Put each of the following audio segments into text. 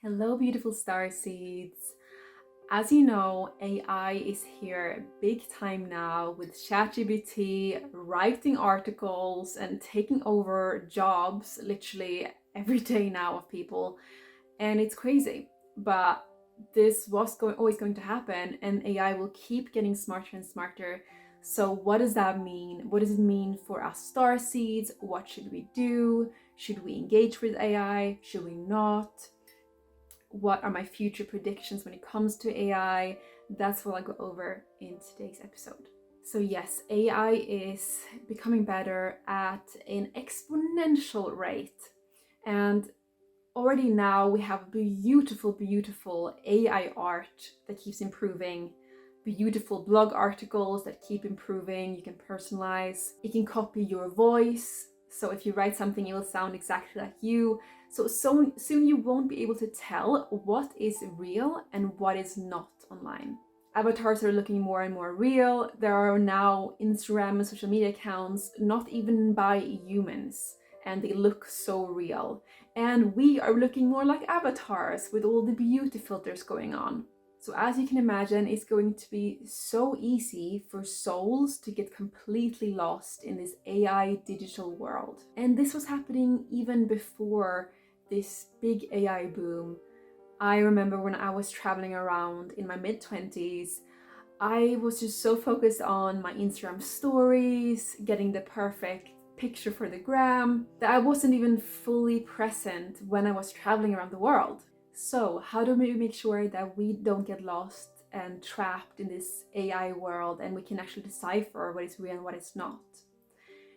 Hello, beautiful starseeds. As you know, AI is here big time now with ChatGPT writing articles and taking over jobs literally every day now of people. And it's crazy. But this was always going to happen, and AI will keep getting smarter and smarter. So, what does that mean? What does it mean for us starseeds? What should we do? Should we engage with AI? Should we not? What are my future predictions when it comes to AI? That's what I'll go over in today's episode. So yes, AI is becoming better at an exponential rate. And already now we have beautiful AI art that keeps improving, beautiful blog articles that keep improving. You can personalize, it can copy your voice. So if you write something, it will sound exactly like you. So soon you won't be able to tell what is real and what is not online. Avatars are looking more and more real. There are now Instagram and social media accounts not even by humans, and they look so real. And we are looking more like avatars with all the beauty filters going on. So as you can imagine, it's going to be so easy for souls to get completely lost in this AI digital world. And this was happening even before this big AI boom. I remember when I was traveling around in my mid-20s, I was just so focused on my Instagram stories, getting the perfect picture for the gram, that I wasn't even fully present when I was traveling around the world. So how do we make sure that we don't get lost and trapped in this AI world, and we can actually decipher what is real and what is not?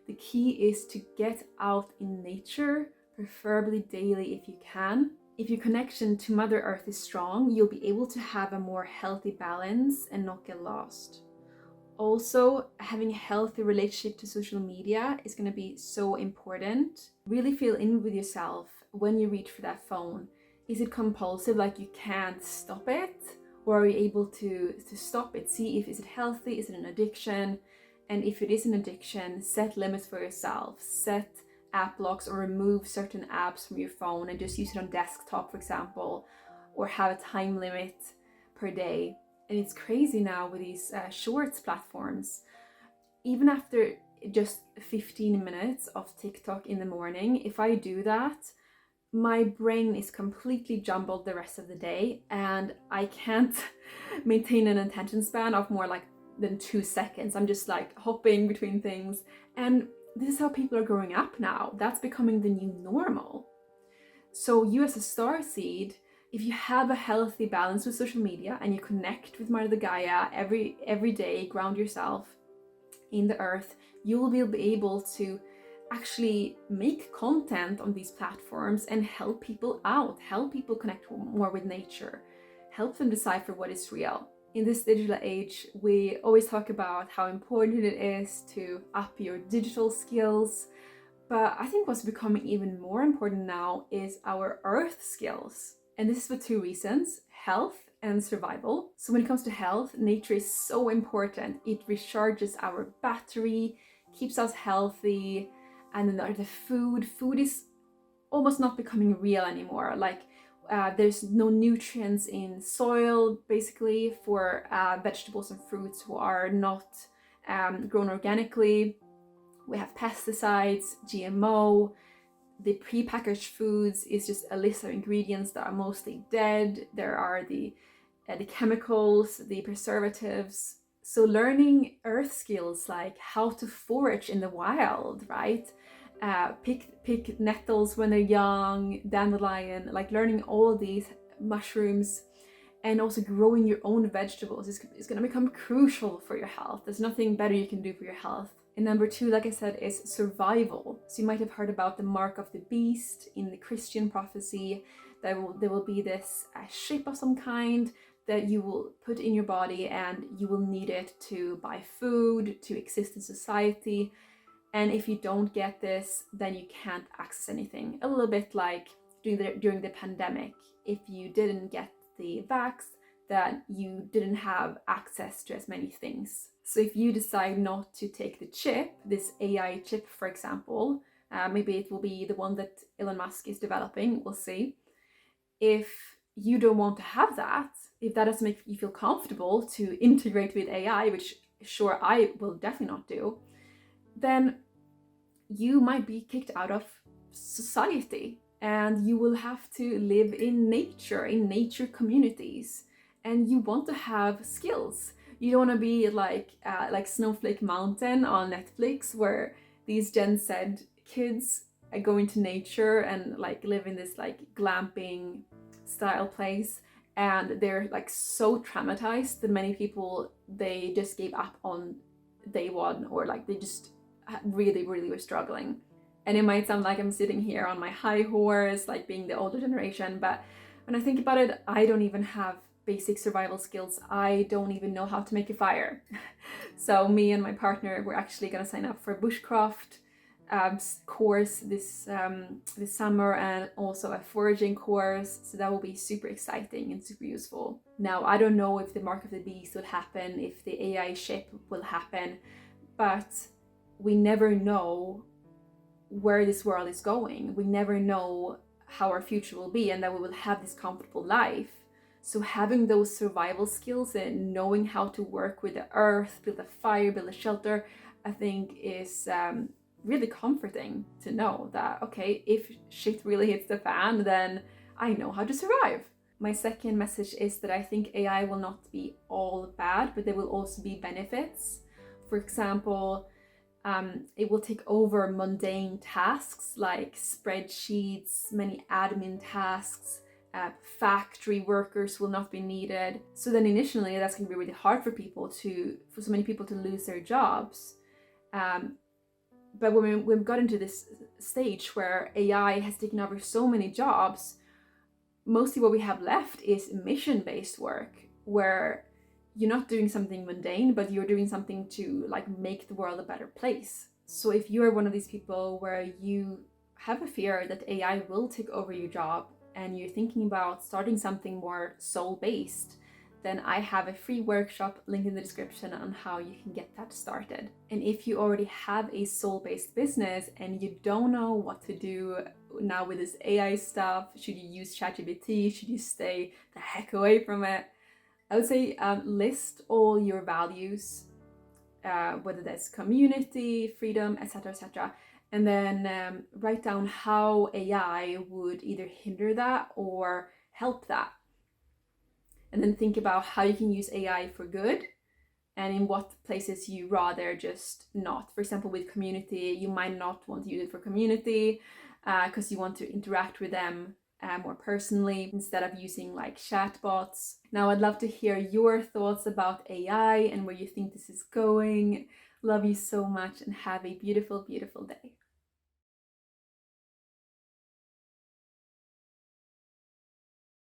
The key is to get out in nature, preferably daily if you can. If your connection to Mother Earth is strong, you'll be able to have a more healthy balance and not get lost. Also, having a healthy relationship to social media is going to be so important. Really feel in with yourself when you reach for that phone. Is it compulsive, like you can't stop it? Or are you able to stop it? See if is it healthy, is it an addiction? And if it is an addiction, set limits for yourself. Set app locks or remove certain apps from your phone and just use it on desktop, for example, or have a time limit per day. And it's crazy now with these shorts platforms. Even after just 15 minutes of TikTok in the morning, if I do that, my brain is completely jumbled the rest of the day, and I can't maintain an attention span of more like than 2 seconds. I'm just like hopping between things. And this is how people are growing up now. That's becoming the new normal. So you as a starseed, if you have a healthy balance with social media and you connect with Mother Gaia every day, ground yourself in the earth, you will be able to actually make content on these platforms and help people out, help people connect more with nature, help them decipher what is real. In this digital age, we always talk about how important it is to up your digital skills, but I think what's becoming even more important now is our earth skills. And this is for two reasons: health and survival. So when it comes to health, nature is so important. It recharges our battery, keeps us healthy. And then the food is almost not becoming real anymore. Like there's no nutrients in soil basically for vegetables and fruits who are not grown organically. We have pesticides, GMO. The prepackaged foods is just a list of ingredients that are mostly dead. There are the chemicals, the preservatives. So learning earth skills like how to forage in the wild, right? Pick nettles when they're young, dandelion, like learning all these mushrooms, and also growing your own vegetables is going to become crucial for your health. There's nothing better you can do for your health. And number two, like I said, is survival. So you might have heard about the mark of the beast in the Christian prophecy. There will be this shape of some kind that you will put in your body, and you will need it to buy food, to exist in society. And if you don't get this, then you can't access anything. A little bit like during the pandemic. If you didn't get the vax, then you didn't have access to as many things. So if you decide not to take the chip, this AI chip, for example, maybe it will be the one that Elon Musk is developing, we'll see. If you don't want to have that, if that doesn't make you feel comfortable to integrate with AI, which sure I will definitely not do, then you might be kicked out of society and you will have to live in nature communities. And you want to have skills. You don't want to be like Snowflake Mountain on Netflix, where these Gen Z kids go into nature and like live in this like glamping style place, and they're like so traumatized that many people, they just gave up on day one, or like they just really were struggling. And it might sound like I'm sitting here on my high horse, like being the older generation, but when I think about it, I don't even have basic survival skills. I don't even know how to make a fire. So me and my partner, we're actually gonna sign up for a bushcraft course this summer, and also a foraging course. So that will be super exciting and super useful. Now, I don't know if the mark of the beast will happen, if the AI ship will happen, but we never know where this world is going. We never know how our future will be, and that we will have this comfortable life. So having those survival skills and knowing how to work with the earth, build a fire, build a shelter, I think is really comforting to know that, okay, if shit really hits the fan, then I know how to survive. My second message is that I think AI will not be all bad, but there will also be benefits. For example, it will take over mundane tasks like spreadsheets, many admin tasks, factory workers will not be needed. So then initially that's going to be really hard for so many people to lose their jobs. But when we've got into this stage where AI has taken over so many jobs, mostly what we have left is mission-based work, where you're not doing something mundane, but you're doing something to like make the world a better place. So if you are one of these people where you have a fear that AI will take over your job and you're thinking about starting something more soul-based, then I have a free workshop, link in the description, on how you can get that started. And if you already have a soul-based business and you don't know what to do now with this AI stuff, should you use ChatGPT, should you stay the heck away from it, I would say list all your values, whether that's community, freedom, etc., and then write down how AI would either hinder that or help that. And then think about how you can use AI for good and in what places you rather just not. For example, with community, you might not want to use it for community because you want to interact with them more personally instead of using like chatbots. Now, I'd love to hear your thoughts about AI and where you think this is going. Love you so much and have a beautiful, beautiful day.